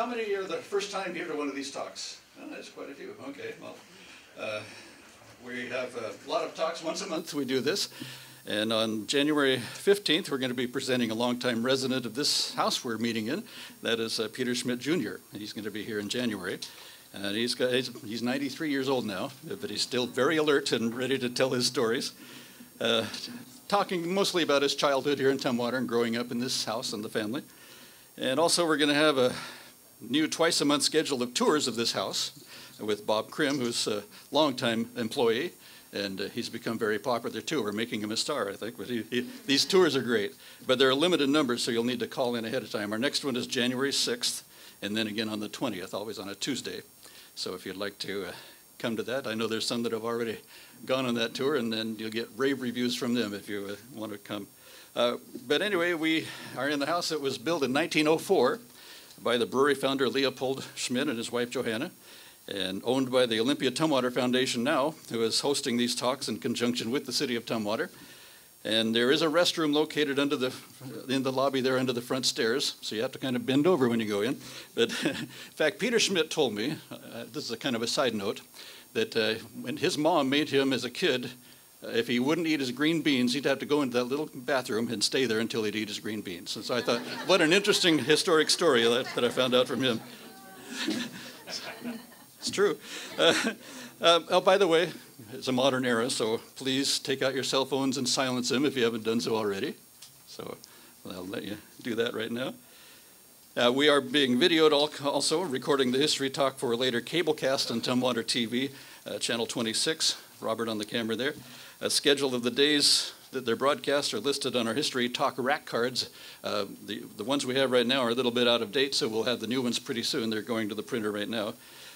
how many are the first time here to one of these talks? Oh, there's quite a few. Okay, well, we have a lot of talks. Once a month we do this. And on January 15th, we're going to be presenting a longtime resident of this house we're meeting in. That is Peter Schmidt, Jr. He's going to be here in January. And he's 93 years old now, but he's still very alert and ready to tell his stories. Talking mostly about his childhood here in Tumwater and growing up in this house and the family. And also we're going to have a new twice-a-month schedule of tours of this house with Bob Krim, who's a longtime employee. And he's become very popular too. We're making him a star, I think. But these tours are great. But they're a limited number, so you'll need to call in ahead of time. Our next one is January 6th, and then again on the 20th, always on a Tuesday. So if you'd like to come to that, I know there's some that have already gone on that tour, and then you'll get rave reviews from them if you want to come. But anyway, we are in the house that was built in 1904 by the brewery founder Leopold Schmidt and his wife Johanna, and owned by the Olympia Tumwater Foundation now, who is hosting these talks in conjunction with the city of Tumwater. And there is a restroom located in the lobby there under the front stairs, so you have to kind of bend over when you go in. But in fact, Peter Schmidt told me, this is a kind of a side note, that when his mom made him as a kid, if he wouldn't eat his green beans, he'd have to go into that little bathroom and stay there until he'd eat his green beans. And so I thought, what an interesting historic story that I found out from him. It's true. Oh, by the way, it's a modern era, so please take out your cell phones and silence them if you haven't done so already. So I'll let you do that right now. We are being videoed also, recording the history talk for a later cablecast on Tumwater TV, channel 26. Robert on the camera there. A schedule of the days that they're broadcast are listed on our history talk rack cards. The ones we have right now are a little bit out of date, so we'll have the new ones pretty soon. They're going to the printer right now.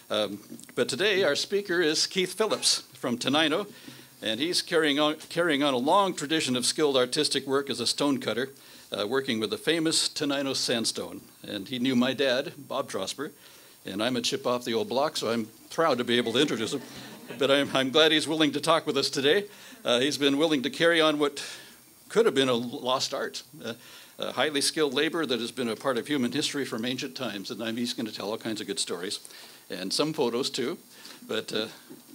But today our speaker is Keith Phillips from Tenino, and he's carrying on a long tradition of skilled artistic work as a stonecutter, working with the famous Tenino Sandstone. And he knew my dad, Bob Trosper, and I'm a chip off the old block, so I'm proud to be able to introduce him. But I'm glad he's willing to talk with us today. He's been willing to carry on what could have been a lost art, a highly skilled labor that has been a part of human history from ancient times, and he's going to tell all kinds of good stories. And some photos too, but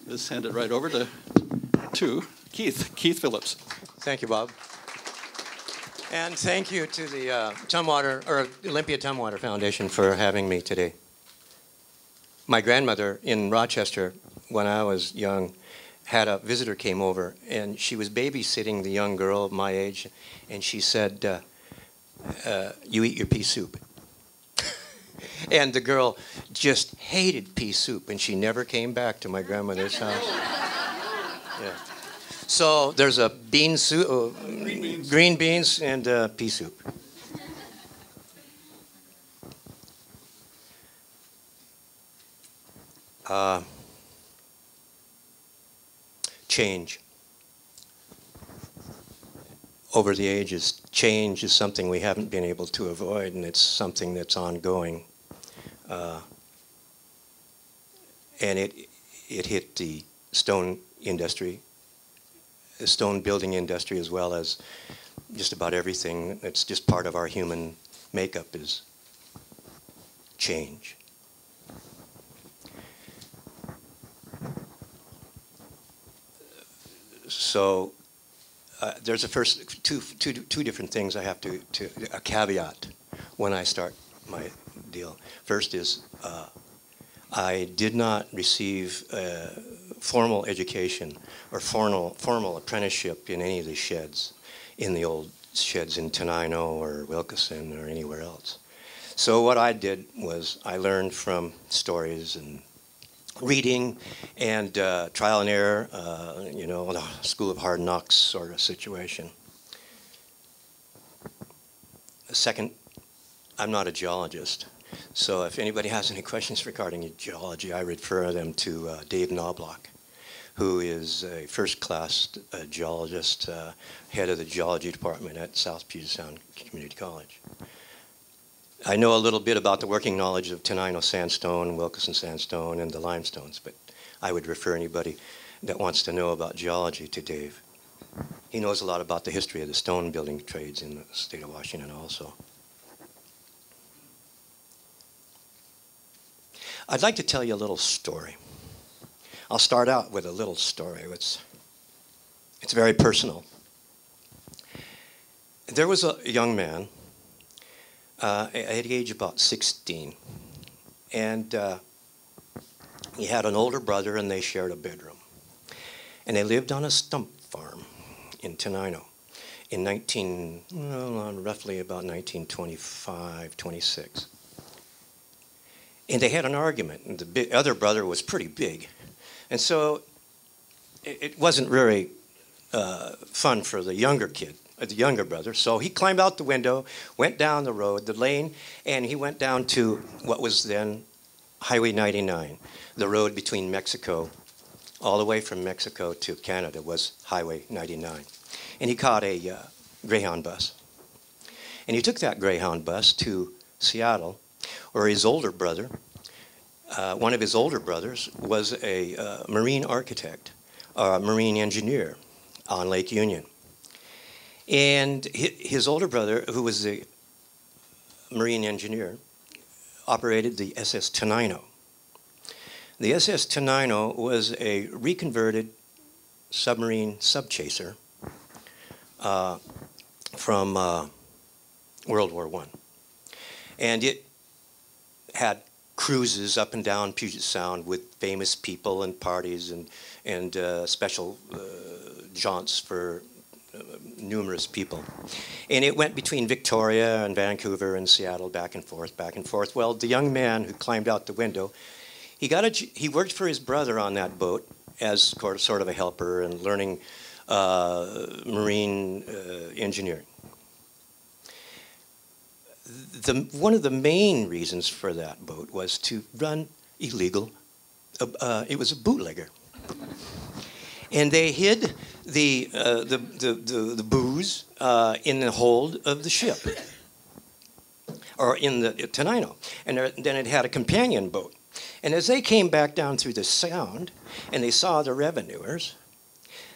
let's hand it right over to Keith Phillips. Thank you, Bob. And thank you to the Olympia Tumwater Foundation for having me today. My grandmother in Rochester, when I was young, had a visitor came over, and she was babysitting the young girl of my age, and she said, you eat your pea soup. And the girl just hated pea soup, and she never came back to my grandmother's house. Yeah. So there's a bean soup, green beans, and pea soup. Change. Over the ages, change is something we haven't been able to avoid, and it's something that's ongoing. And it hit the stone industry, the stone building industry, as well as just about everything that's just part of our human makeup is change. So there's two different things I have to a caveat when I start my deal. First is I did not receive formal education or formal apprenticeship in any of the sheds, in the old sheds in Tenino or Wilkeson or anywhere else. So what I did was I learned from stories and reading and trial and error, the school of hard knocks sort of situation. Second, I'm not a geologist. So if anybody has any questions regarding geology, I refer them to Dave Knobloch, who is a first-class geologist, head of the geology department at South Puget Sound Community College. I know a little bit about the working knowledge of Tenino Sandstone, Wilkeson Sandstone, and the limestones, but I would refer anybody that wants to know about geology to Dave. He knows a lot about the history of the stone building trades in the state of Washington also. I'd like to tell you a little story. I'll start out with a little story. It's very personal. There was a young man at the age of about 16, and he had an older brother, and they shared a bedroom. And they lived on a stump farm in Tenino in roughly about 1925, 26. And they had an argument, and the other brother was pretty big. And so it wasn't very fun for the younger kid, the younger brother. So he climbed out the window, went down the road, the lane, and he went down to what was then Highway 99, the road between Mexico, all the way from Mexico to Canada was Highway 99. And he caught a Greyhound bus. And he took that Greyhound bus to Seattle, where his older brother, one of his older brothers, was a marine architect, a marine engineer on Lake Union. And his older brother, who was a marine engineer, operated the SS Tenino. The SS Tenino was a reconverted submarine subchaser from World War I. And it had cruises up and down Puget Sound with famous people and parties and special jaunts for numerous people. And it went between Victoria and Vancouver and Seattle, back and forth, back and forth. Well, the young man who climbed out the window, he worked for his brother on that boat as sort of a helper and learning marine engineering. One of the main reasons for that boat was to run illegal. It was a bootlegger, and they hid the booze in the hold of the ship, or in the Tenino, and then it had a companion boat. And as they came back down through the Sound, and they saw the revenuers,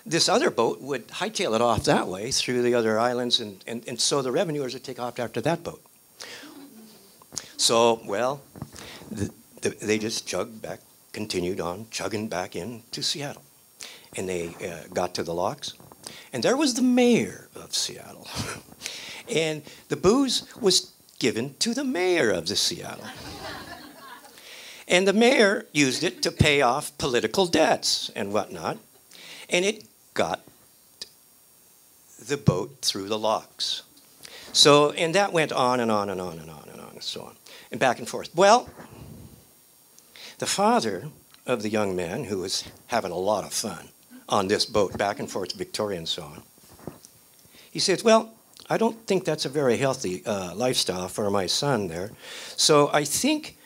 this other boat would hightail it off that way through the other islands, and so the revenuers would take off after that boat. So, well, they just continued on chugging back into Seattle. And they got to the locks, and there was the mayor of Seattle. And the booze was given to the mayor of the Seattle. And the mayor used it to pay off political debts and whatnot, and it got the boat through the locks. So, and that went on and on and on and on and on and so on, and back and forth. Well, the father of the young man, who was having a lot of fun on this boat, back and forth to Victoria and so on, he says, well, I don't think that's a very healthy lifestyle for my son there, so I think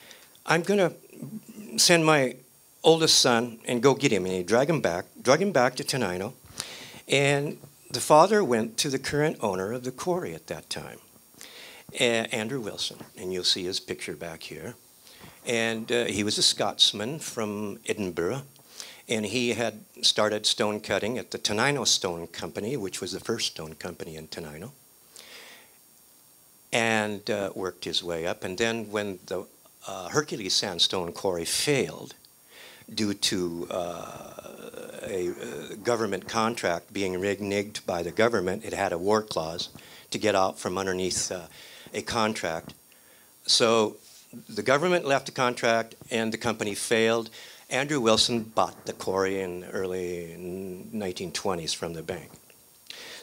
I'm going to send my oldest son and go get him. And he drug him back to Tenino, and the father went to the current owner of the quarry at that time, Andrew Wilson, and you'll see his picture back here. And he was a Scotsman from Edinburgh, and he had started stone cutting at the Tenino Stone Company, which was the first stone company in Tenino, and worked his way up. And then when the Hercules Sandstone Quarry failed due to a government contract being reneged by the government, it had a war clause to get out from underneath a contract. So the government left the contract and the company failed. Andrew Wilson bought the quarry in the early 1920s from the bank.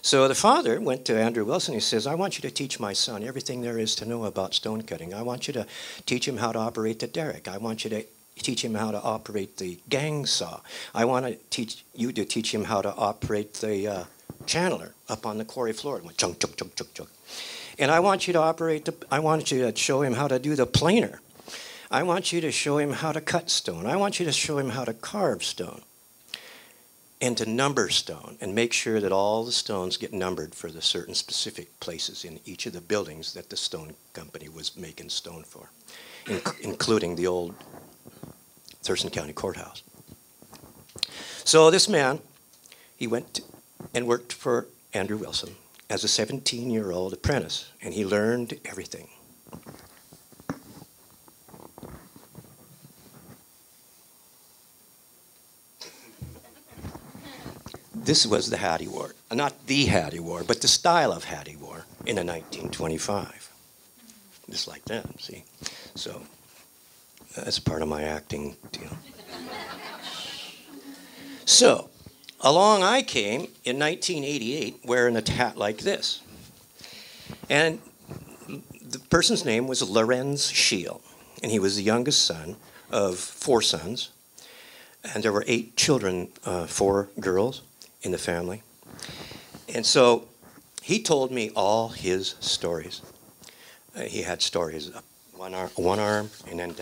So the father went to Andrew Wilson. He says, I want you to teach my son everything there is to know about stone cutting. I want you to teach him how to operate the derrick. I want you to teach him how to operate the gang saw. I want to teach him how to operate the channeler up on the quarry floor. It went chunk, chunk, chunk, chunk, chunk. And I want you to show him how to do the planer. I want you to show him how to cut stone. I want you to show him how to carve stone and to number stone and make sure that all the stones get numbered for the certain specific places in each of the buildings that the stone company was making stone for, including the old Thurston County Courthouse. So this man, he went and worked for Andrew Wilson as a 17-year-old apprentice, and he learned everything. this was the Hattie War. Not the Hattie War, but the style of Hattie War in a 1925. Just like that, see? So that's part of my acting deal. So along I came in 1988 wearing a hat like this. And the person's name was Lorenz Scheel, and he was the youngest son of 4 sons. And there were 8 children, 4 girls in the family. And so he told me all his stories. He had stories up one arm and then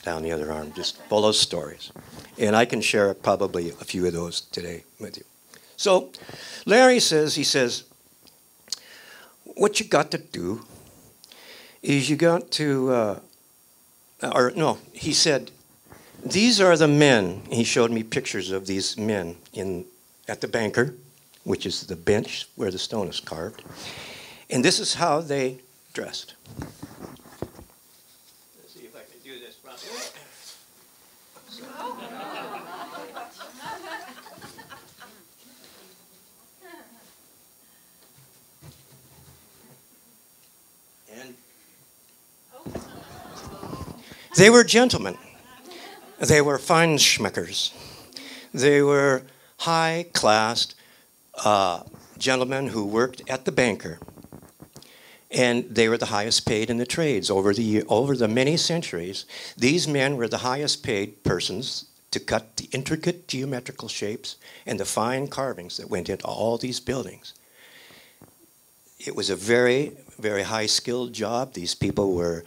down the other arm, just full of stories. And I can share probably a few of those today with you. So Larry says, he says, what you got to do is you got to, he said, these are the men. He showed me pictures of these men at the banker, which is the bench where the stone is carved. And this is how they dressed. Let's see if I can do this properly. And they were gentlemen. They were Feinschmeckers. They were high-classed gentlemen who worked at the banker. And they were the highest paid in the trades over the many centuries. These men were the highest paid persons to cut the intricate geometrical shapes and the fine carvings that went into all these buildings. It was a very, very high-skilled job. These people were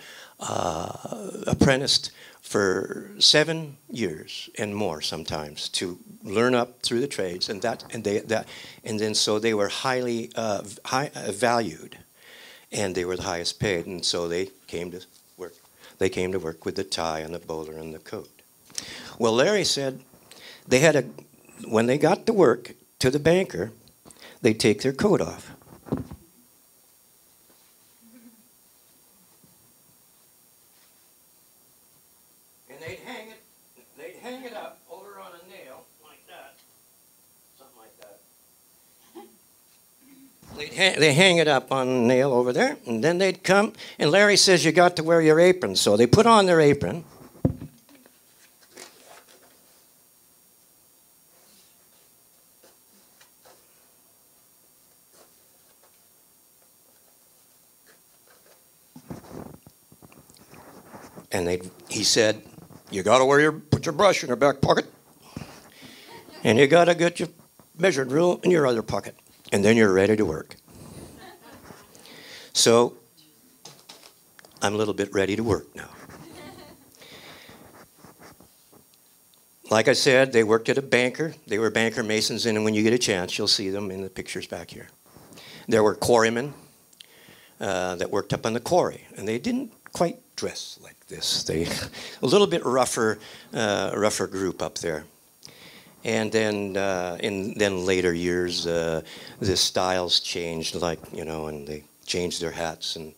apprenticed for 7 years and more sometimes to learn up through the trades, and then so they were highly valued, and they were the highest paid, and so they came to work. They came to work with the tie and the bowler and the coat. Well, Larry said when they got to work to the banker, they'd take their coat off. They'd hang it up over on a nail like that, something like that. They hang it up on a nail over there, and then they'd come, and Larry says, you got to wear your apron. So they put on their apron. And he said, you got to put your brush in your back pocket, and you got to get your measuring rule in your other pocket, and then you're ready to work. So I'm a little bit ready to work now. Like I said, they worked at a banker. They were banker masons, and when you get a chance, you'll see them in the pictures back here. There were quarrymen that worked up on the quarry, and they didn't quite dress like this. They a little bit rougher group up there. And then in later years, the styles changed, and they changed their hats, and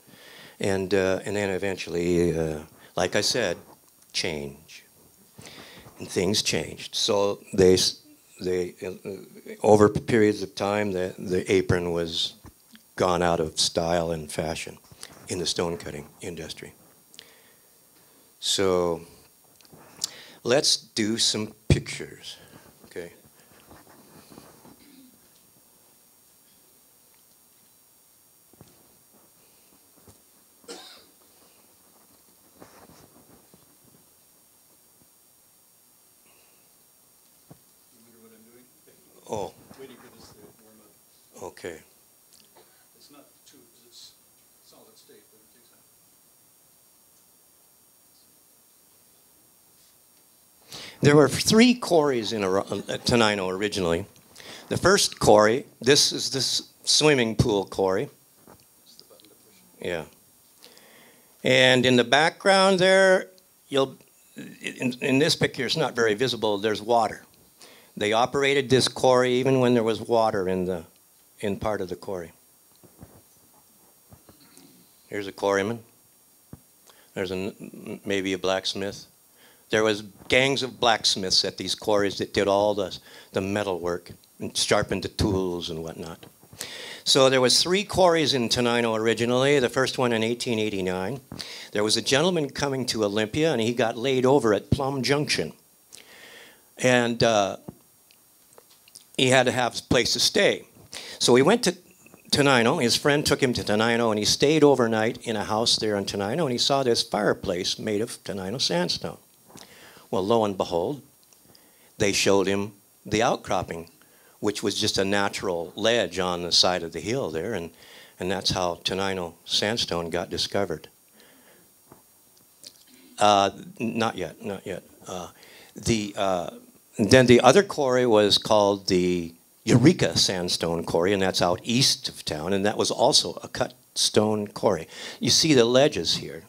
then eventually, like I said, change. And things changed. So they over periods of time, the apron was gone out of style and fashion in the stone cutting industry. So let's do some pictures, okay? Oh. Waiting for this to warm up. Okay. It's not too, it's solid state, but it takes time. There were 3 quarries at Tenino originally. The first quarry, this is this swimming pool quarry. Yeah. And in the background there, in this picture, it's not very visible, there's water. They operated this quarry even when there was water in part of the quarry. Here's a quarryman. There's maybe a blacksmith. There was gangs of blacksmiths at these quarries that did all the metal work and sharpened the tools and whatnot. So there was 3 quarries in Tenino originally, the first one in 1889. There was a gentleman coming to Olympia, and he got laid over at Plum Junction. And he had to have a place to stay. So he went to Tenino. His friend took him to Tenino, and he stayed overnight in a house there in Tenino, and he saw this fireplace made of Tenino sandstone. Well, lo and behold, they showed him the outcropping, which was just a natural ledge on the side of the hill there, and that's how Tenino sandstone got discovered. Not yet. Then the other quarry was called the Eureka Sandstone Quarry, and that's out east of town, and that was also a cut stone quarry. You see the ledges here.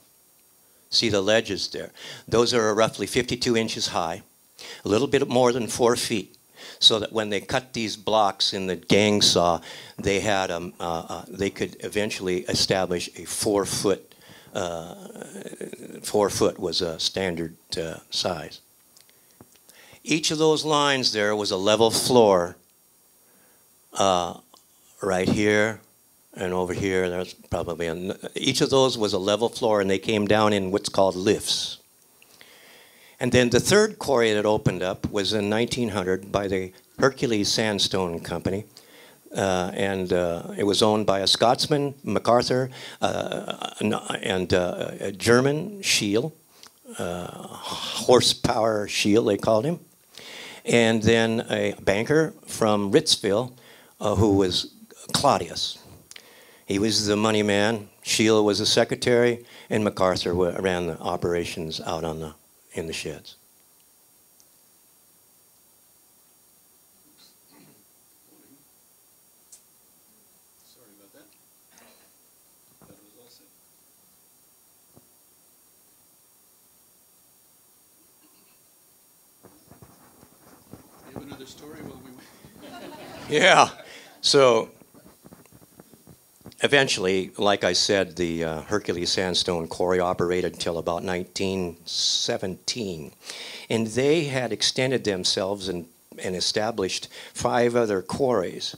See the ledges there. Those are roughly 52 inches high, a little bit more than 4 feet. So that when they cut these blocks in the gang saw, they had they could eventually establish a 4 foot. 4 foot was a standard size. Each of those lines there was a level floor. Right here and over here. There's probably each of those was a level floor, and they came down in what's called lifts. And then the third quarry that opened up was in 1900 by the Hercules Sandstone Company. It was owned by a Scotsman, MacArthur, and a German, Shiel, horsepower Shiel, they called him. And then a banker from Ritzville, who was Claudius. He was the money man, Shiel was the secretary, and MacArthur ran the operations out on in the sheds. Sorry about that. That was all set. You have another story while we Yeah. So eventually, like I said, the Hercules Sandstone Quarry operated until about 1917. And they had extended themselves and established 5 other quarries.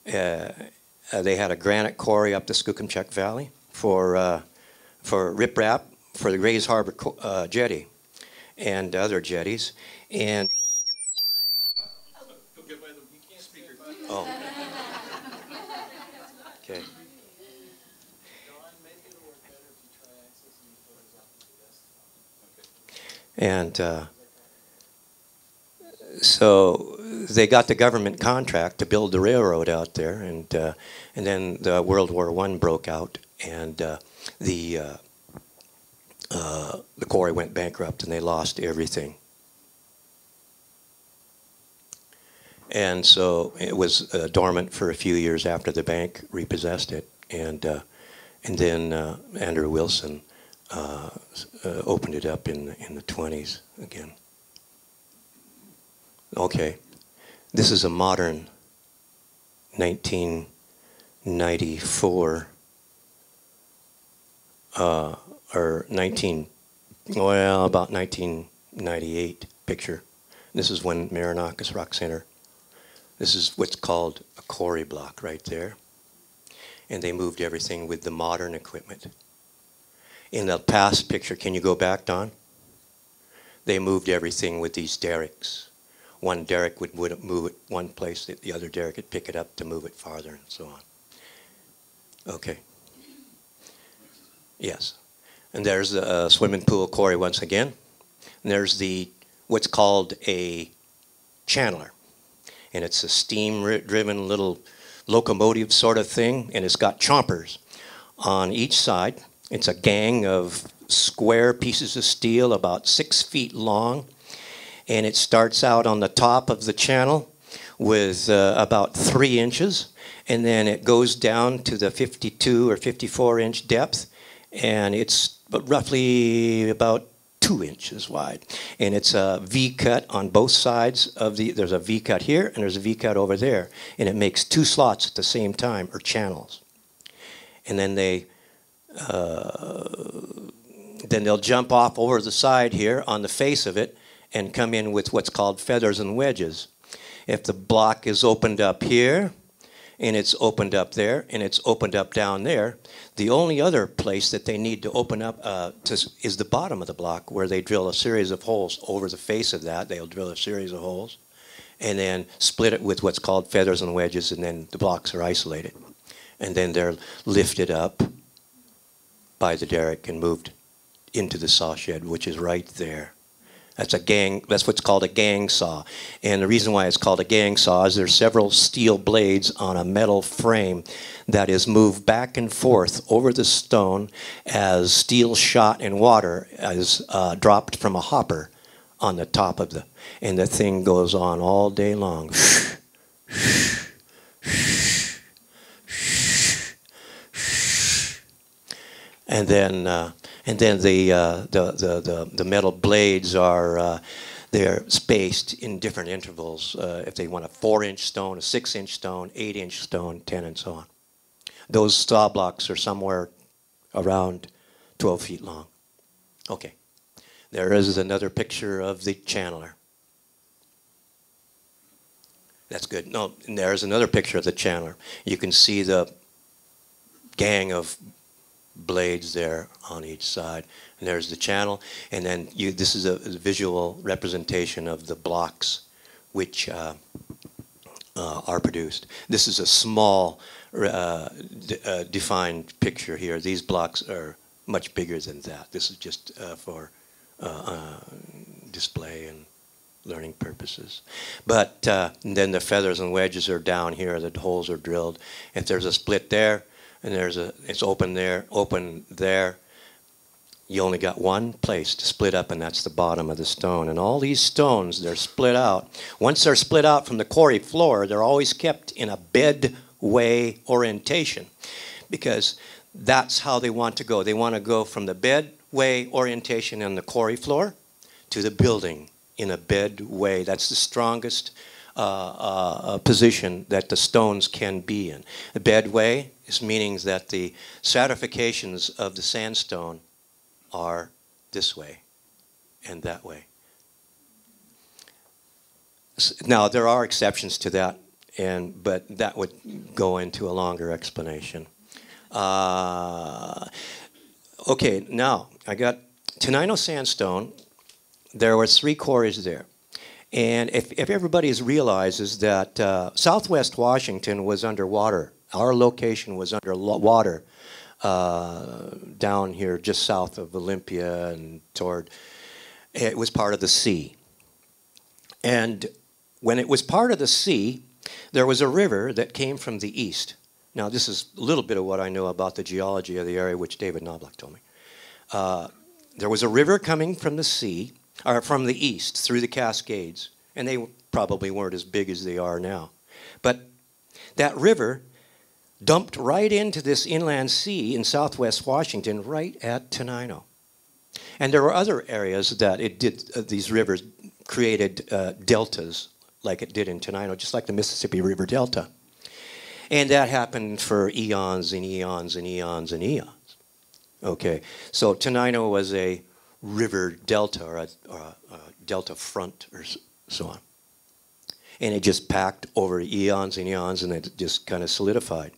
They had a granite quarry up the Skookumchuck Valley for riprap, for the Grays Harbor jetty and other jetties. And oh. Okay. And so they got the government contract to build the railroad out there, and then the World War I broke out, and the quarry went bankrupt, and they lost everything. And so it was dormant for a few years after the bank repossessed it, and then Andrew Wilson opened it up in the 20s again. Okay, this is a modern 1994 or about 1998 picture. This is when Marinakis Rock Center. This is what's called a quarry block right there. And they moved everything with the modern equipment. In the past picture, can you go back, Don? They moved everything with these derricks. One derrick would move it one place, the other derrick would pick it up to move it farther, and so on. Okay. Yes. And there's the swimming pool quarry once again. And there's what's called a channeler. And it's a steam-driven little locomotive sort of thing, and it's got chompers on each side. It's a gang of square pieces of steel about 6 feet long, and it starts out on the top of the channel with about 3 inches, and then it goes down to the 52 or 54-inch depth, and it's roughly about 2 inches wide. And it's a V-cut on both sides of there's a V-cut here, and there's a V-cut over there, and it makes 2 slots at the same time, or channels. And then they then they'll jump off over the side here on the face of it and come in with what's called feathers and wedges. If the block is opened up here, and it's opened up there, and it's opened up down there, the only other place that they need to open up is the bottom of the block, where they drill a series of holes over the face of that. They'll drill a series of holes, and then split it with what's called feathers and wedges, and then the blocks are isolated. And then they're lifted up by the derrick and moved into the saw shed, which is right there. That's what's called a gang saw. And the reason why it's called a gang saw is there's several steel blades on a metal frame that is moved back and forth over the stone as steel shot in water is dropped from a hopper on the top of and the thing goes on all day long. And then the metal blades are they're spaced in different intervals. If they want a 4-inch stone, a 6-inch stone, 8-inch stone, 10, and so on. Those saw blocks are somewhere around 12 feet long. Okay, there is another picture of the channeler. That's good. No, and there's another picture of the channeler. You can see the gang of blades there on each side, and there's the channel, and then this is a visual representation of the blocks which are produced. This is a small defined picture here. These blocks are much bigger than that. This is just for display and learning purposes. But then the feathers and wedges are down here. The holes are drilled. If there's a split there, and it's open there, you only got one place to split up, and that's the bottom of the stone. And all these stones, they're split out. Once they're split out from the quarry floor, they're always kept in a bedway orientation, because that's how they want to go. They want to go from the bedway orientation on the quarry floor to the building in a bedway. That's the strongest position that the stones can be in. The bedway is meaning that the stratifications of the sandstone are this way and that way. Now, there are exceptions to that, but that would go into a longer explanation. Okay, now, I got Tenino Sandstone. There were 3 quarries there. And if everybody realizes that Southwest Washington was underwater, our location was underwater down here just south of Olympia and it was part of the sea. And when it was part of the sea, there was a river that came from the east. Now, this is a little bit of what I know about the geology of the area, which David Knobloch told me. There was a river coming from the sea, or from the east, through the Cascades, and they probably weren't as big as they are now. But that river dumped right into this inland sea in southwest Washington, right at Tenino. And there were other areas that it did, these rivers created deltas, like it did in Tenino, just like the Mississippi River Delta. And that happened for eons and eons and eons and eons. Okay, so Tenino was a river delta, or a delta front, or so on. And it just packed over eons and eons, and it just kind of solidified.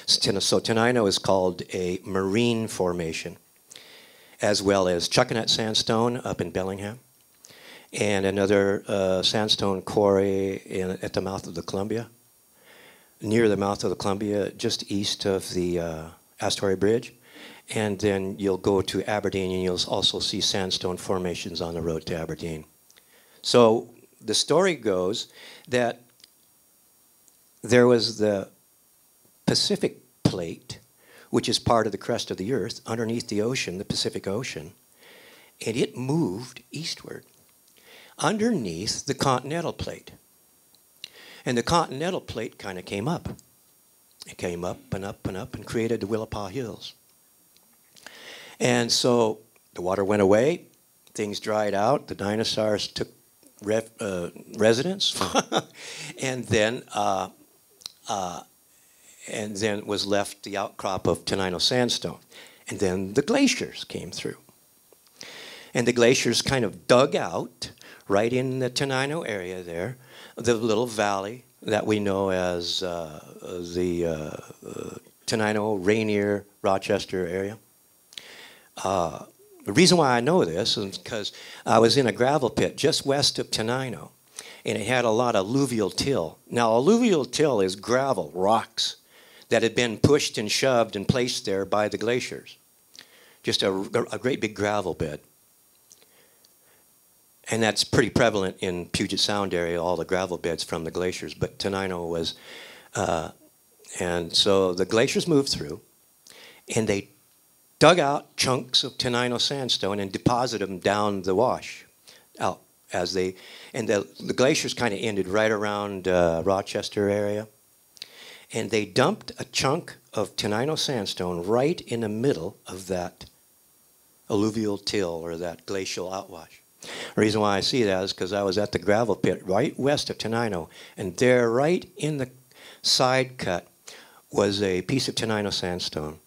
So Tenino is called a marine formation, as well as Chuckanet Sandstone up in Bellingham, and another sandstone quarry at the mouth of the Columbia, near the mouth of the Columbia, just east of the Astoria Bridge. And then you'll go to Aberdeen, and you'll also see sandstone formations on the road to Aberdeen. So the story goes that there was the Pacific Plate, which is part of the crust of the Earth, underneath the ocean, the Pacific Ocean, and it moved eastward underneath the continental plate. And the continental plate kind of came up. It came up and up and up and created the Willapa Hills. And so the water went away, things dried out, the dinosaurs took residence, and then was left the outcrop of Tenino Sandstone. And then the glaciers came through. And the glaciers kind of dug out right in the Tenino area there, the little valley that we know as the Tenino, Rainier, Rochester area. The reason why I know this is because I was in a gravel pit just west of Tenino, and it had a lot of alluvial till. Now, alluvial till is gravel, rocks, that had been pushed and shoved and placed there by the glaciers. Just a great big gravel bed. And that's pretty prevalent in Puget Sound area, all the gravel beds from the glaciers. But Tenino was, and so the glaciers moved through, and they dug out chunks of Tenino sandstone and deposited them down the wash, out as they, and the glaciers kind of ended right around Rochester area, and they dumped a chunk of Tenino sandstone right in the middle of that alluvial till or that glacial outwash. The reason why I see that is because I was at the gravel pit right west of Tenino, and there, right in the side cut, was a piece of Tenino sandstone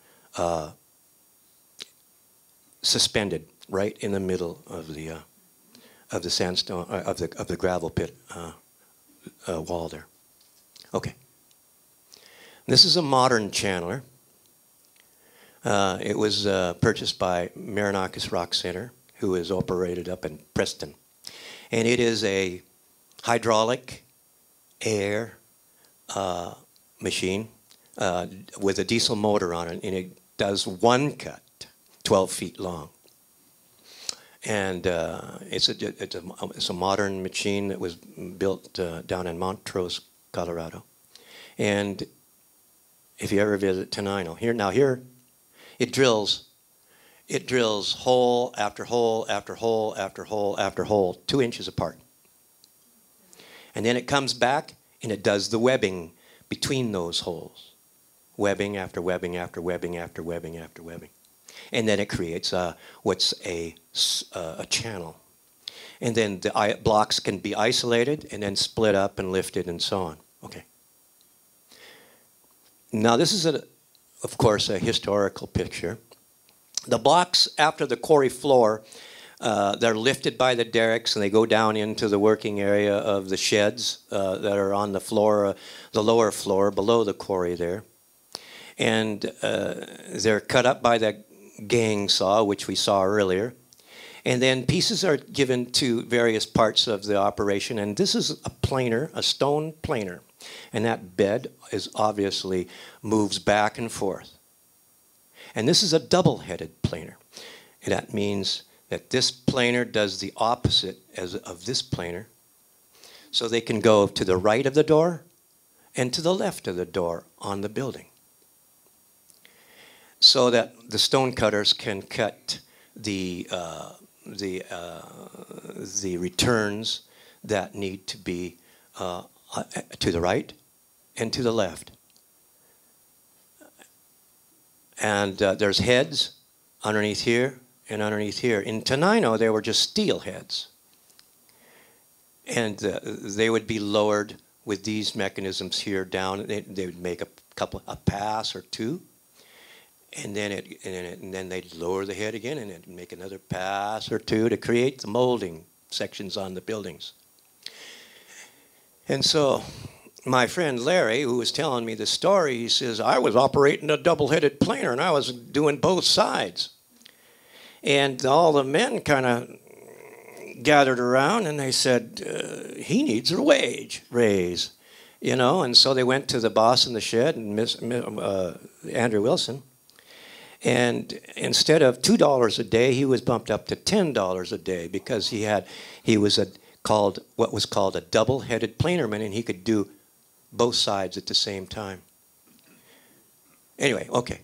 suspended right in the middle of the sandstone of the gravel pit wall there. Okay. This is a modern channeler. It was purchased by Marinakis Rock Center, who is operated up in Preston. And it is a hydraulic air machine with a diesel motor on it, and it does one cut, 12 feet long. And it's a modern machine that was built down in Montrose, Colorado. And if you ever visit Tenino, here it drills hole after hole after hole after hole after hole, 2 inches apart. And then it comes back and it does the webbing between those holes. Webbing after webbing after webbing after webbing after webbing. And then it creates what's a channel. And then the blocks can be isolated and then split up and lifted and so on. Okay. Now this is, of course, a historical picture. The blocks after the quarry floor, they're lifted by the derricks and they go down into the working area of the sheds that are on the floor, the lower floor below the quarry there. And they're cut up by the gang saw, which we saw earlier. And then pieces are given to various parts of the operation. And this is a planer, a stone planer. And that bed is obviously moves back and forth. And this is a double-headed planer. And that means that this planer does the opposite of this planer. So they can go to the right of the door and to the left of the door on the building. So that the stone cutters can cut the returns that need to be to the right and to the left. And there's heads underneath here and underneath here. In Tenino, they were just steel heads. And they would be lowered with these mechanisms here down. They would make a pass or two. And then they'd lower the head again and then make another pass or two to create the molding sections on the buildings. And so my friend Larry, who was telling me the story, he says, I was operating a double-headed planer and I was doing both sides. And all the men kind of gathered around and they said, he needs a wage raise, you know. And so they went to the boss in the shed, and Andrew Wilson. And instead of $2 a day, he was bumped up to $10 a day because he was what was called a double-headed planerman, and he could do both sides at the same time. Anyway, okay.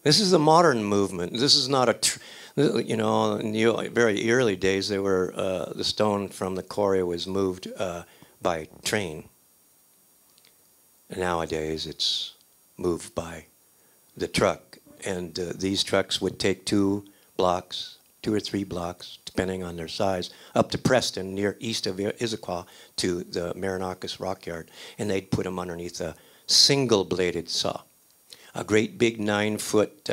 This is the modern movement. This is not you know, in the very early days, they were the stone from the quarry was moved by train. And nowadays, it's moved by the truck, and these trucks would take 2 or 3 blocks, depending on their size, up to Preston, near east of Issaquah, to the Marinakis Rock Yard, and they'd put them underneath a single-bladed saw, a great big 9-foot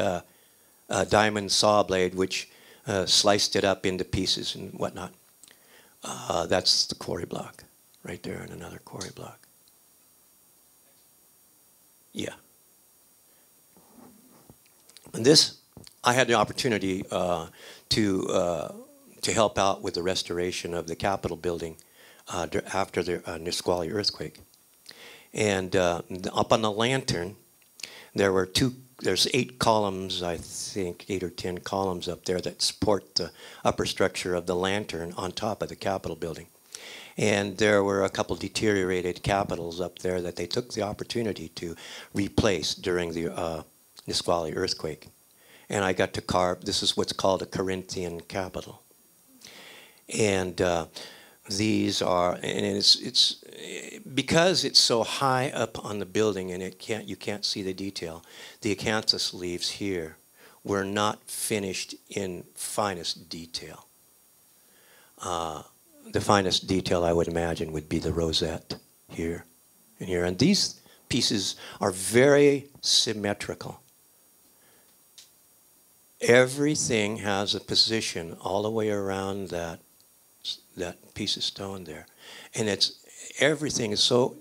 diamond saw blade, which sliced it up into pieces and whatnot. That's the quarry block right there, and another quarry block. Yeah. And this, I had the opportunity to help out with the restoration of the Capitol building after the Nisqually earthquake. And up on the lantern, there's 8 columns, I think, 8 or 10 columns up there that support the upper structure of the lantern on top of the Capitol building. And there were a couple deteriorated capitals up there that they took the opportunity to replace during the Nisqually earthquake. And I got to carve, this is what's called a Corinthian capital. And these are, and it's because it's so high up on the building and you can't see the detail. The acanthus leaves here were not finished in finest detail. The finest detail I would imagine would be the rosette here and here. And these pieces are very symmetrical. Everything has a position all the way around that piece of stone there. And everything is so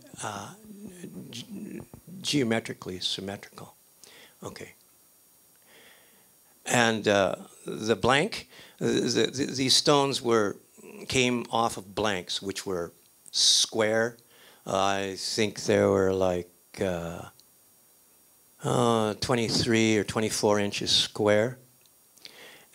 geometrically symmetrical. Okay. And the blank, these stones came off of blanks, which were square. I think there were like 23 or 24 inches square.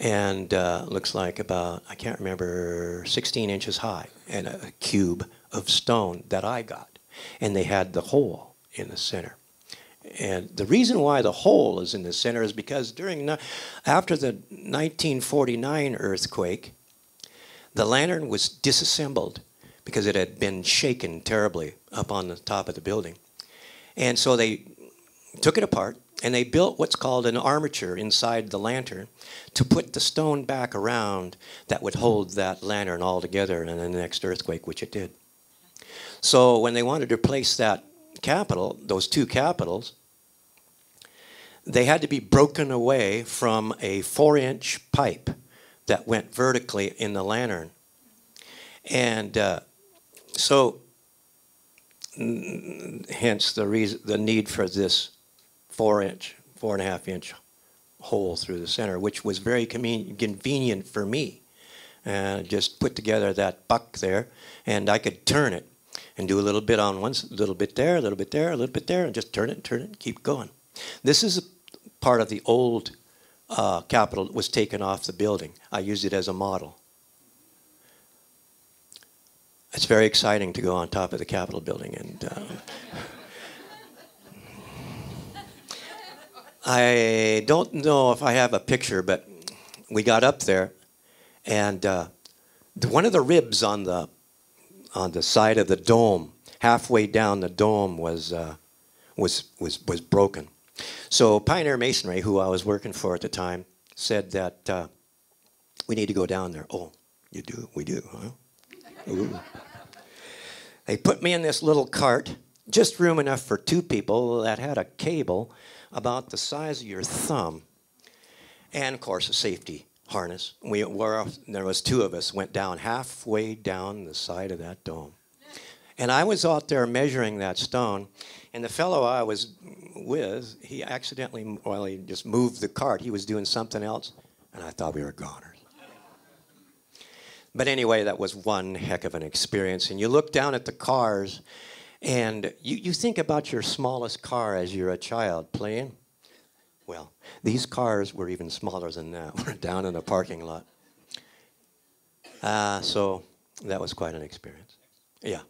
And looks like about, I can't remember, 16 inches high, and a cube of stone that I got. And they had the hole in the center. And the reason why the hole is in the center is because after the 1949 earthquake, the lantern was disassembled because it had been shaken terribly up on the top of the building. And so they took it apart, and they built what's called an armature inside the lantern to put the stone back around that would hold that lantern all together in the next earthquake, which it did. So when they wanted to replace that capital, those 2 capitals, they had to be broken away from a 4-inch pipe that went vertically in the lantern. And so hence the need for this 4.5-inch hole through the center, which was very convenient for me. And just put together that buck there, and I could turn it and do a little bit on one, a little bit there, a little bit there, a little bit there, and just turn it, and keep going. This is a part of the old Capitol that was taken off the building. I used it as a model. It's very exciting to go on top of the Capitol building, and I don't know if I have a picture, but we got up there, and one of the ribs on the side of the dome, halfway down the dome, was broken. So Pioneer Masonry, who I was working for at the time, said that we need to go down there. Oh, you do? We do, huh? Ooh. They put me in this little cart, just room enough for 2 people, that had a cable about the size of your thumb, and of course a safety harness. There was 2 of us, went down halfway down the side of that dome. And I was out there measuring that stone, and the fellow I was with, he accidentally, well, he just moved the cart. He was doing something else, and I thought we were goners. But anyway, that was one heck of an experience. And you look down at the cars, and you think about your smallest car as you're a child playing. Well, these cars were even smaller than that. We're down in the parking lot. So that was quite an experience. Yeah.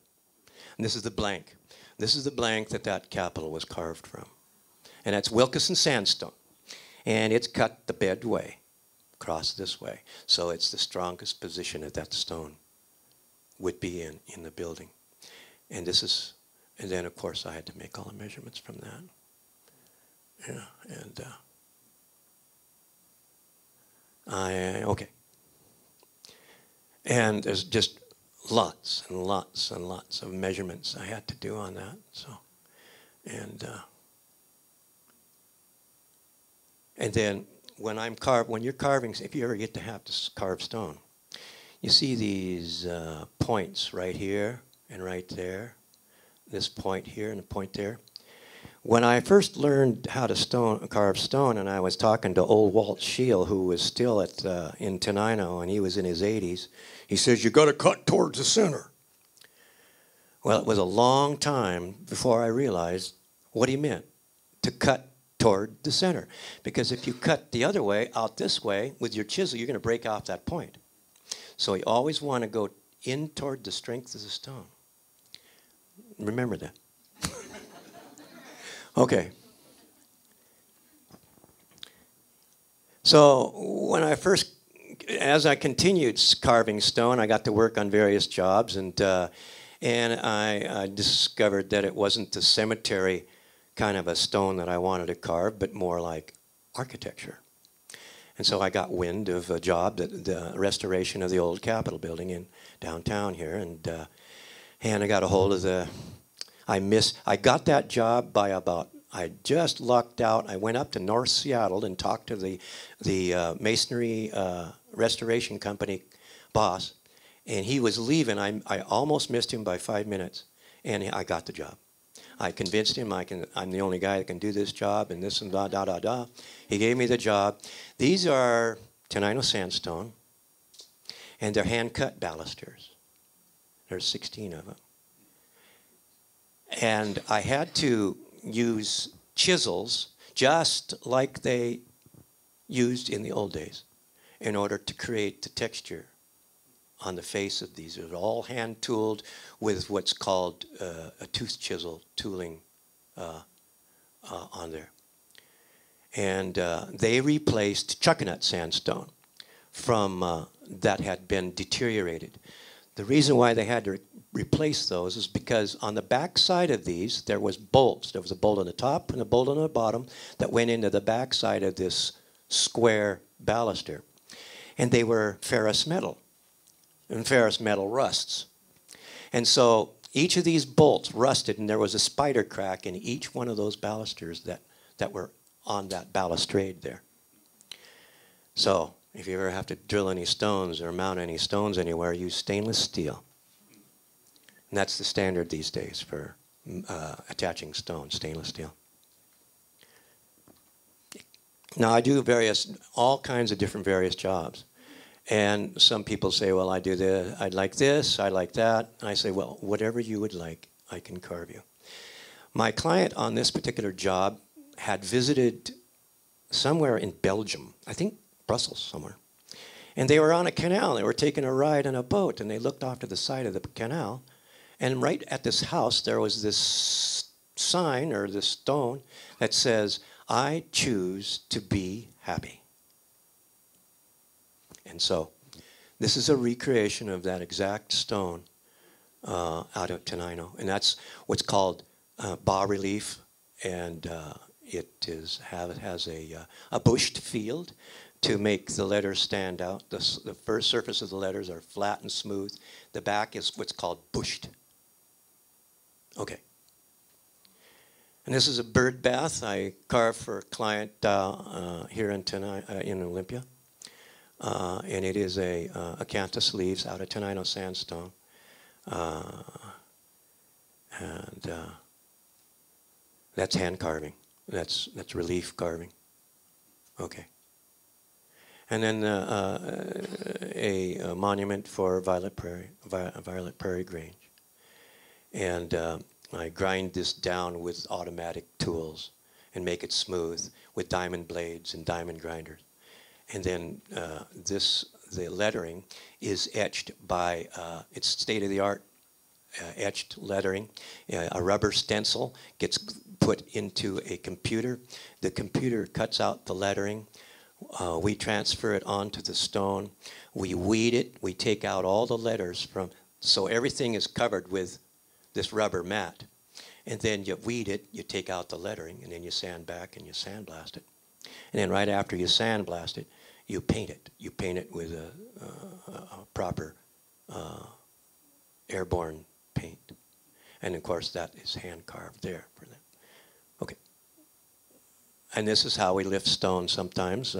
And this is the blank. This is the blank that Capitol was carved from. And that's Wilkinson sandstone. And it's cut the bed way, across this way. So it's the strongest position that stone would be in the building. And and then of course I had to make all the measurements from that. Yeah, and okay. And there's just lots and lots and lots of measurements I had to do on that. So, and then when you're carving, if you ever get to have to carve stone, you see these points right here and right there, this point here and a point there. When I first learned how to carve stone, and I was talking to old Walt Scheel, who was still in Tenino, and he was in his 80s, he says, you got to cut towards the center. Well, it was a long time before I realized what he meant, to cut toward the center. Because if you cut the other way, out this way, with your chisel, you're going to break off that point. So you always want to go in toward the strength of the stone. Remember that. Okay. So when as I continued carving stone, I got to work on various jobs, and I discovered that it wasn't the cemetery kind of a stone that I wanted to carve, but more like architecture. And so I got wind of a job, the restoration of the old Capitol building in downtown here, and I got a hold of I got that job by I just lucked out. I went up to North Seattle and talked to the masonry restoration company boss, and he was leaving. I almost missed him by 5 minutes, and I got the job. I convinced him I'm the only guy that can do this job, and this and da da da da. He gave me the job. These are Tenino Sandstone, and they're hand-cut balusters. There's 16 of them. And I had to use chisels just like they used in the old days in order to create the texture on the face of these. They're all hand-tooled with what's called a tooth chisel tooling on there. And they replaced chuckanut sandstone from that had been deteriorated. The reason why they had to replace those is because on the back side of these there was bolts. There was a bolt on the top and a bolt on the bottom that went into the back side of this square baluster. And they were ferrous metal. And ferrous metal rusts. And so each of these bolts rusted, and there was a spider crack in each one of those balusters that were on that balustrade there. So if you ever have to drill any stones or mount any stones anywhere, use stainless steel. And that's the standard these days for attaching stones, stainless steel. Now I do all kinds of different various jobs. And some people say, well, I do this, I'd like this, I like that. And I say, well, whatever you would like, I can carve you. My client on this particular job had visited somewhere in Belgium, I think Brussels somewhere. And they were on a canal. They were taking a ride on a boat, and they looked off to the side of the canal. And right at this house, there was this sign or this stone that says, I choose to be happy. And so this is a recreation of that exact stone out of Tenino. And that's what's called bas-relief. And it has a bushed field to make the letters stand out. The first surface of the letters are flat and smooth. The back is what's called bushed. Okay. And this is a bird bath I carved for a client here in Olympia. And it is a acanthus leaves out of Tenino Sandstone. And that's hand carving. That's relief carving. Okay. And then a monument for Violet Prairie Grange. And I grind this down with automatic tools and make it smooth with diamond blades and diamond grinders. And then the lettering is etched by, it's state-of-the-art etched lettering. A rubber stencil gets put into a computer. The computer cuts out the lettering. We transfer it onto the stone. We weed it. We take out all the letters so everything is covered with this rubber mat. And then you weed it, you take out the lettering, and then you sand back and you sandblast it. And then right after you sandblast it, you paint it. You paint it with a proper airborne paint. And of course that is hand carved there for them. Okay. and this is how we lift stones sometimes.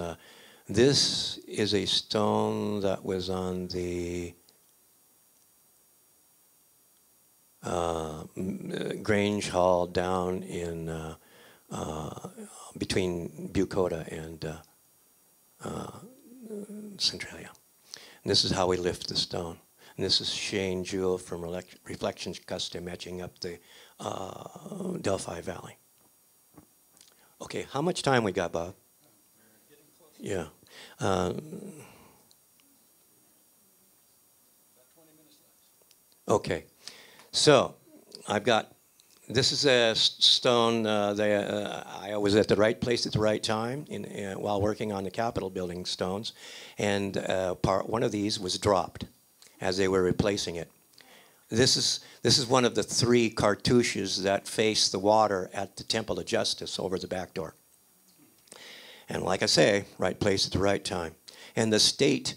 This is a stone that was on the Grange Hall down in between Bucota and Centralia. And this is how we lift the stone. And this is Shane Jewell from Reflections Custom etching up the Delphi Valley. Okay, how much time we got, Bob? Yeah. Okay, so I've got, this is a stone, I was at the right place at the right time while working on the Capitol building stones, and one of these was dropped as they were replacing it. This is one of the 3 cartouches that face the water at the Temple of Justice over the back door. And like I say, right place at the right time. And the state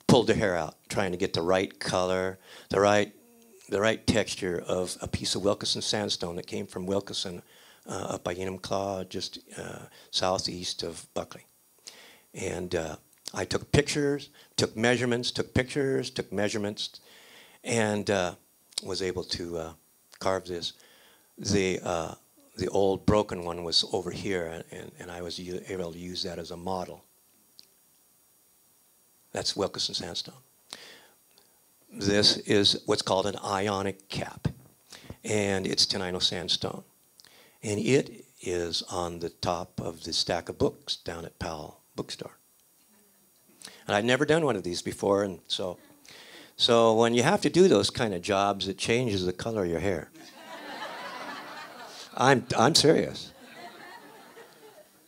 pulled their hair out trying to get the right color, the right texture of a piece of Wilkinson sandstone that came from Wilkinson up by Enumclaw, just southeast of Buckley. And I took pictures, took measurements, took pictures, took measurements, and was able to carve this. The old broken one was over here, and I was able to use that as a model. That's Wilkinson sandstone. This is what's called an ionic cap, and it's Tenino Sandstone. And it is on the top of the stack of books down at Powell Bookstore. And I'd never done one of these before, and so when you have to do those kind of jobs, it changes the color of your hair. I'm serious.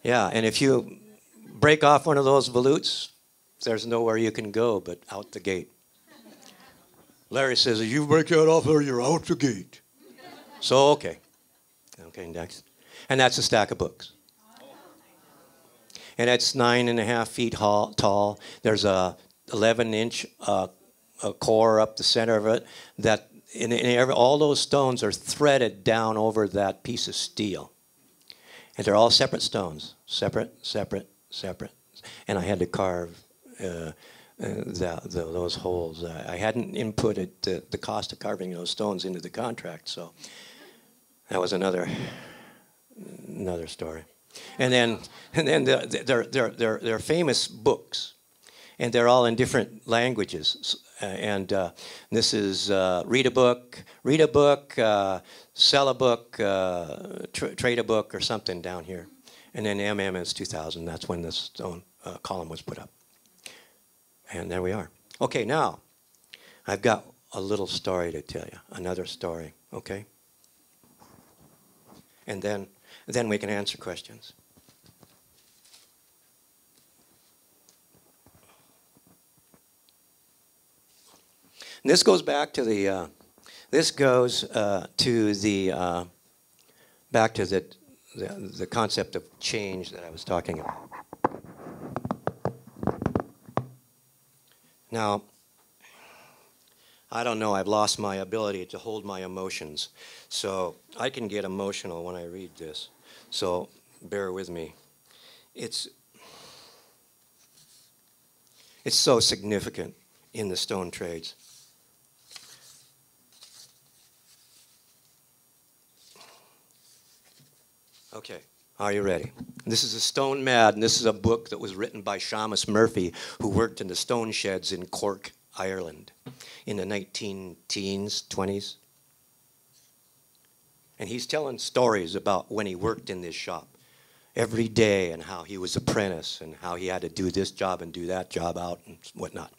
Yeah, and if you break off one of those volutes, there's nowhere you can go but out the gate. Larry says, if you break that off there, you're out the gate. So, okay. Okay, next. And that's a stack of books. And it's 9.5 feet tall. There's a 11-inch core up the center of it that all those stones are threaded down over that piece of steel. And they're all separate stones. Separate, separate, separate. And I had to carve those holes. I hadn't inputted the cost of carving those stones into the contract, so that was another story. And then they're famous books, and they're all in different languages. And this is read a book, sell a book, trade a book, or something down here. And then MM is 2000. That's when this stone column was put up. And there we are. Okay, now I've got a little story to tell you, another story. Okay, and then we can answer questions. And this goes back to the. Back to the concept of change that I was talking about. Now, I don't know, I've lost my ability to hold my emotions, so I can get emotional when I read this, so bear with me. It's so significant in the stone trades. Okay, are you ready? This is a Stone Mad, and this is a book that was written by Seamus Murphy, who worked in the stone sheds in Cork, Ireland, in the 19-teens, 20s. And he's telling stories about when he worked in this shop every day, and how he was apprentice, and how he had to do this job and do that job out and whatnot.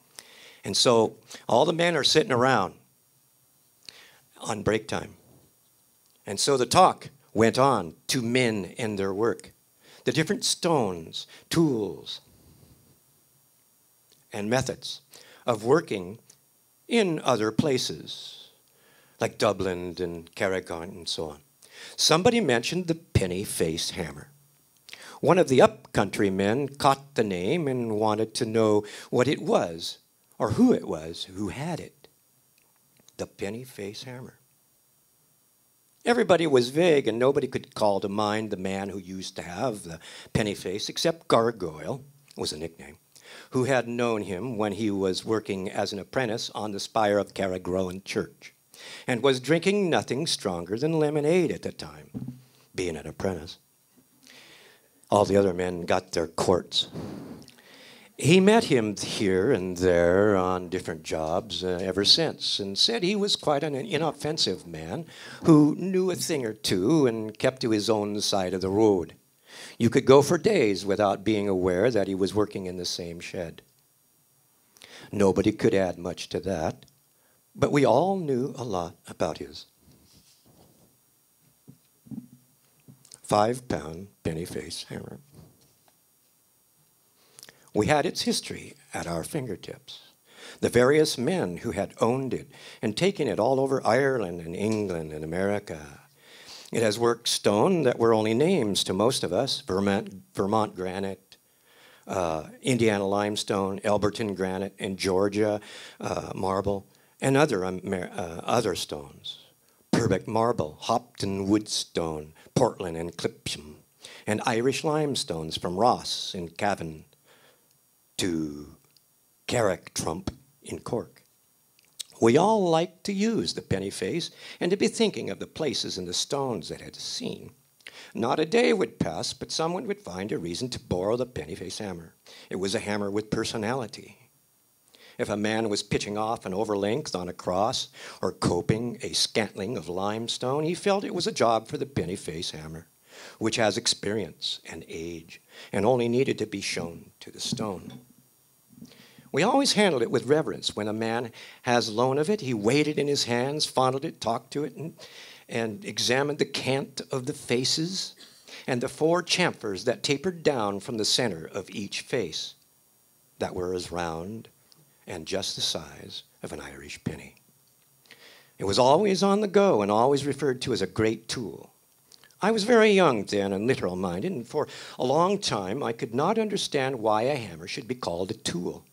And so all the men are sitting around on break time. And so the talk went on to men and their work, the different stones, tools, and methods of working in other places, like Dublin and Carrigaline and so on. Somebody mentioned the penny-faced hammer. One of the upcountry men caught the name and wanted to know what it was, or who it was who had it. The penny-faced hammer. Everybody was vague, and nobody could call to mind the man who used to have the penny face, except Gargoyle, was a nickname, who had known him when he was working as an apprentice on the spire of Carrigrowan Church, and was drinking nothing stronger than lemonade at the time, being an apprentice. All the other men got their quarts. He met him here and there on different jobs ever since, and said he was quite an inoffensive man who knew a thing or two and kept to his own side of the road. You could go for days without being aware that he was working in the same shed. Nobody could add much to that, but we all knew a lot about his 5-pound penny face hammer. We had its history at our fingertips, the various men who had owned it and taken it all over Ireland and England and America. It has worked stone that were only names to most of us: Vermont granite, Indiana limestone, Alberton granite, and Georgia marble, and other stones. Purbeck marble, Hopton woodstone, Portland and Clipsham, and Irish limestones from Ross and Cavan to Carrick Trump in Cork. We all liked to use the penny face and to be thinking of the places and the stones that had seen. Not a day would pass, but someone would find a reason to borrow the penny face hammer. It was a hammer with personality. If a man was pitching off an overlength on a cross or coping a scantling of limestone, he felt it was a job for the penny face hammer, which has experience and age and only needed to be shown to the stone. We always handled it with reverence. When a man has loan of it, he weighed it in his hands, fondled it, talked to it, and examined the cant of the faces and the 4 chamfers that tapered down from the center of each face, that were as round and just the size of an Irish penny. It was always on the go and always referred to as a great tool. I was very young then and literal-minded, and for a long time I could not understand why a hammer should be called a tool.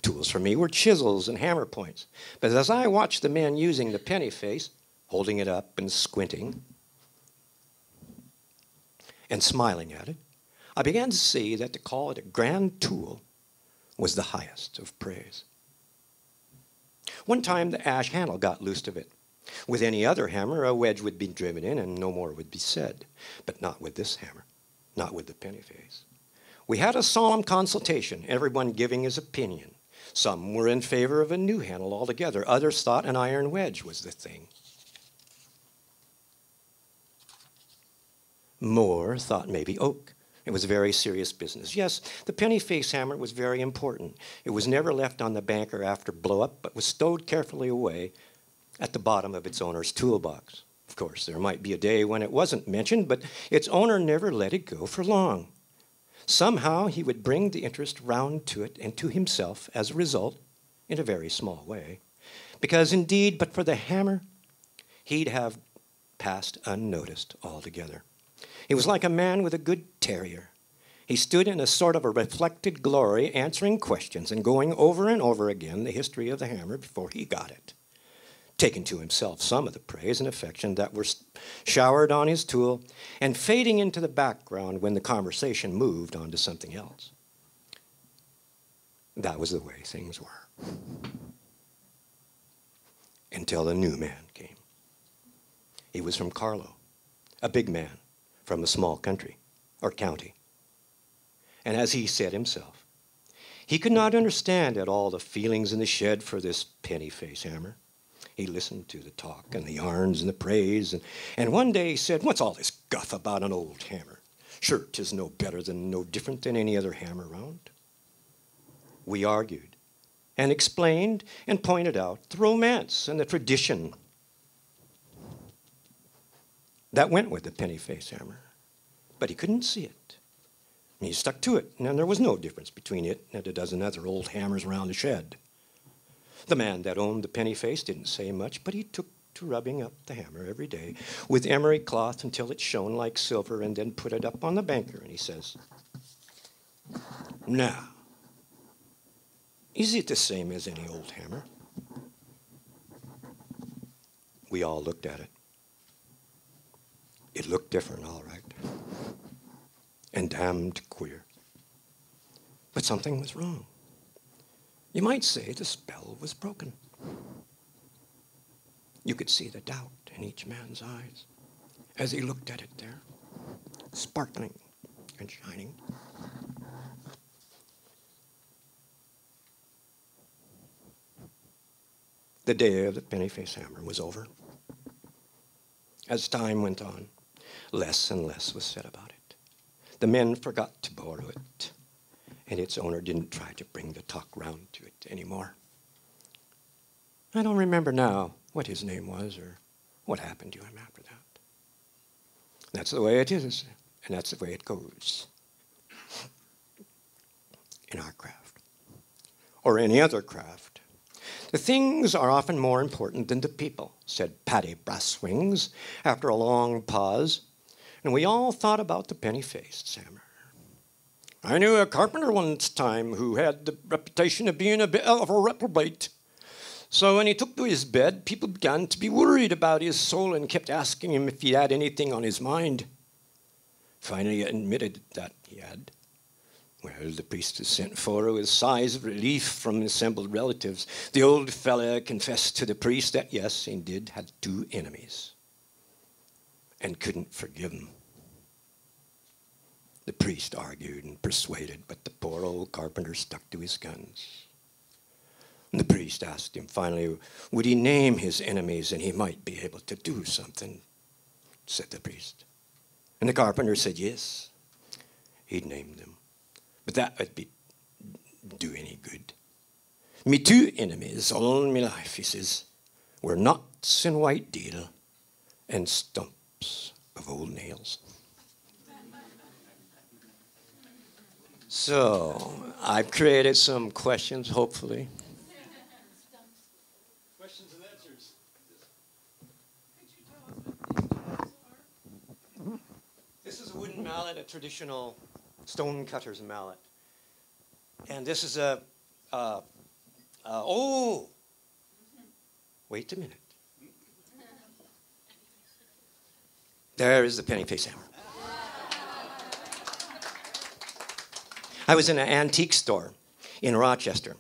Tools for me were chisels and hammer points. But as I watched the men using the penny face, holding it up and squinting and smiling at it, I began to see that to call it a grand tool was the highest of praise. One time the ash handle got loosed of it. With any other hammer, a wedge would be driven in and no more would be said. But not with this hammer, not with the penny face. We had a solemn consultation, everyone giving his opinion. Some were in favor of a new handle altogether. Others thought an iron wedge was the thing. More thought maybe oak. It was a very serious business. Yes, the penny face hammer was very important. It was never left on the banker after blow-up, but was stowed carefully away at the bottom of its owner's toolbox. Of course, there might be a day when it wasn't mentioned, but its owner never let it go for long. Somehow he would bring the interest round to it and to himself as a result, in a very small way. Because indeed, but for the hammer, he'd have passed unnoticed altogether. He was like a man with a good terrier. He stood in a sort of a reflected glory, answering questions and going over and over again the history of the hammer before he got it, taking to himself some of the praise and affection that were showered on his tool and fading into the background when the conversation moved on to something else. That was the way things were. Until the new man came. He was from Carlow, a big man from a small country or county. And as he said himself, he could not understand at all the feelings in the shed for this penny face hammer. He listened to the talk and the yarns and the praise, and one day he said, "What's all this guff about an old hammer? Sure, 'tis no different than any other hammer round." We argued and explained and pointed out the romance and the tradition that went with the penny face hammer. But he couldn't see it. He stuck to it, and there was no difference between it and a dozen other old hammers around the shed. The man that owned the penny face didn't say much, but he took to rubbing up the hammer every day with emery cloth until it shone like silver, and then put it up on the banker, and he says, "Now, is it the same as any old hammer?" We all looked at it. It looked different, all right. And damned queer. But something was wrong. You might say the spell was broken. You could see the doubt in each man's eyes as he looked at it there, sparkling and shining. The day of the penny-face hammer was over. As time went on, less and less was said about it. The men forgot to borrow it, and its owner didn't try to bring the talk round to it anymore. I don't remember now what his name was or what happened to him after that. That's the way it is, and that's the way it goes in our craft, or any other craft. The things are often more important than the people, said Paddy Brasswings after a long pause, and we all thought about the penny-faced hammer. I knew a carpenter once time who had the reputation of being a bit of a reprobate. So when he took to his bed, people began to be worried about his soul and kept asking him if he had anything on his mind. Finally, he admitted that he had. Well, the priest was sent for with sighs of relief from assembled relatives. The old fella confessed to the priest that, yes, he did had 2 enemies and couldn't forgive them. The priest argued and persuaded, but the poor old carpenter stuck to his guns. And the priest asked him finally, would he name his enemies and he might be able to do something, said the priest. And the carpenter said yes, he'd name them. But that would do any good. Me 2 enemies all in me life, he says, were knots in white deal and stumps of old nails. So, I've created some questions, hopefully. Questions and answers. This is a wooden mallet, a traditional stone cutter's mallet. And this is oh! Wait a minute. There is the penny-face hammer. I was in an antique store in Rochester,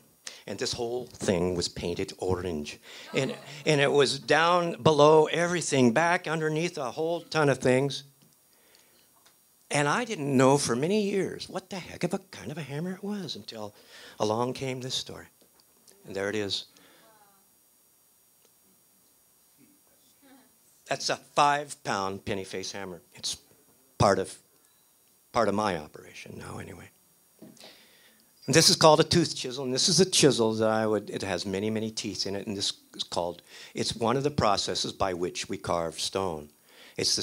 and this whole thing was painted orange. And it was down below everything, back underneath a whole ton of things. And I didn't know for many years what the heck of a kind of a hammer it was until along came this story. And there it is. That's a 5-pound penny-face hammer. It's part of my operation now, anyway. And this is called a tooth chisel, and this is a chisel that it has many, many teeth in it, and this is called, it's one of the processes by which we carve stone. It's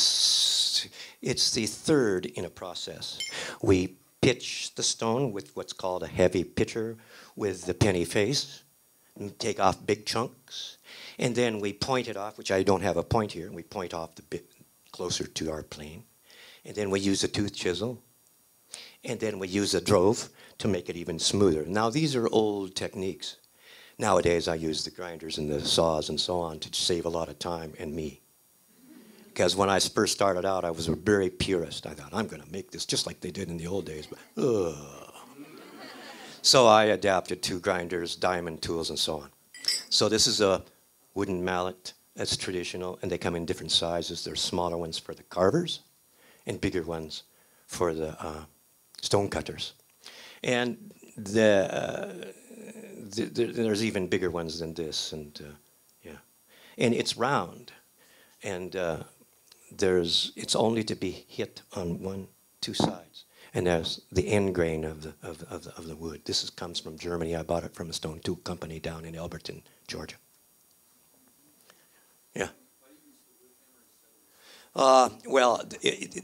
the third in a process. We pitch the stone with what's called a heavy pitcher with the penny face, and take off big chunks, and then we point it off, which I don't have a point here, and we point off the bit closer to our plane, and then we use a tooth chisel, and then we use a drove to make it even smoother. Now, these are old techniques. Nowadays, I use the grinders and the saws and so on to save a lot of time and me. Because when I first started out, I was a very purist. I thought, I'm going to make this just like they did in the old days. But, so I adapted to grinders, diamond tools, and so on. So this is a wooden mallet that's traditional, and they come in different sizes. There's smaller ones for the carvers and bigger ones for the stone cutters. And there's even bigger ones than this, and yeah. And it's round, and it's only to be hit on 2 sides. And there's the end grain of the wood. This comes from Germany. I bought it from a stone tool company down in Elberton, Georgia. Yeah. Well,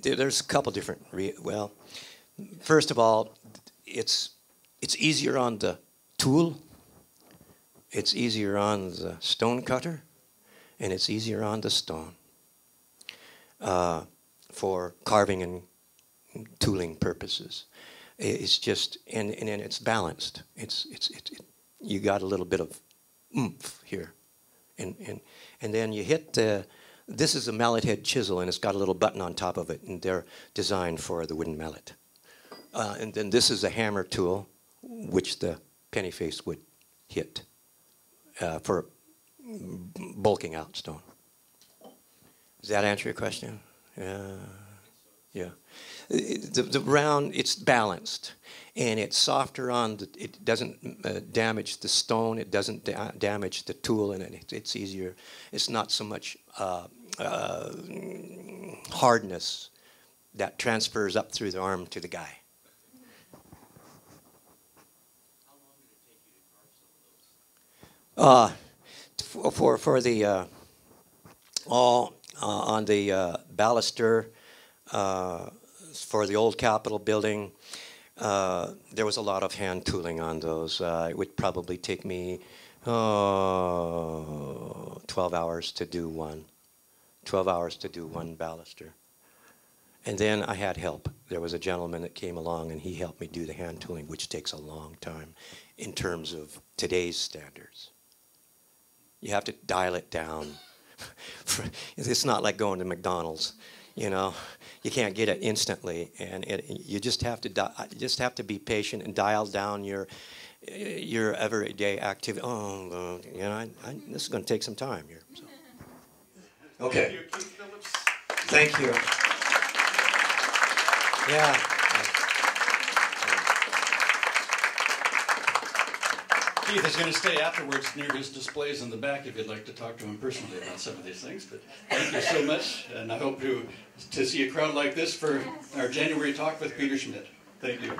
there's a couple different. Well, first of all, it's easier on the tool. It's easier on the stone cutter, and it's easier on the stone for carving and tooling purposes. It's just, and it's balanced. You got a little bit of oomph here, and then you hit the This is a mallet head chisel, and it's got a little button on top of it, and they're designed for the wooden mallet. And then this is a hammer tool, which the penny face would hit for bulking out stone. Does that answer your question? Yeah. The round, it's balanced, and it's softer on the, it doesn't damage the stone, it doesn't damage the tool, and it's easier. It's not so much hardness that transfers up through the arm to the guy. How long did it take you to carve some of those? For the on the baluster for the old Capitol building, there was a lot of hand tooling on those. It would probably take me 12 hours to do one. 12 hours to do one baluster. And then I had help. There was a gentleman that came along and he helped me do the hand tooling, which takes a long time in terms of today's standards. You have to dial it down. It's not like going to McDonald's, you know. You can't get it instantly, and you just have to be patient and dial down your everyday activity. Oh, you know, this is going to take some time here. So. Okay. Thank you, Keith Phillips. Thank you. Yeah. Keith is going to stay afterwards near his displays in the back if you'd like to talk to him personally about some of these things. But thank you so much, and I hope to see a crowd like this for our January talk with Peter Schmidt. Thank you.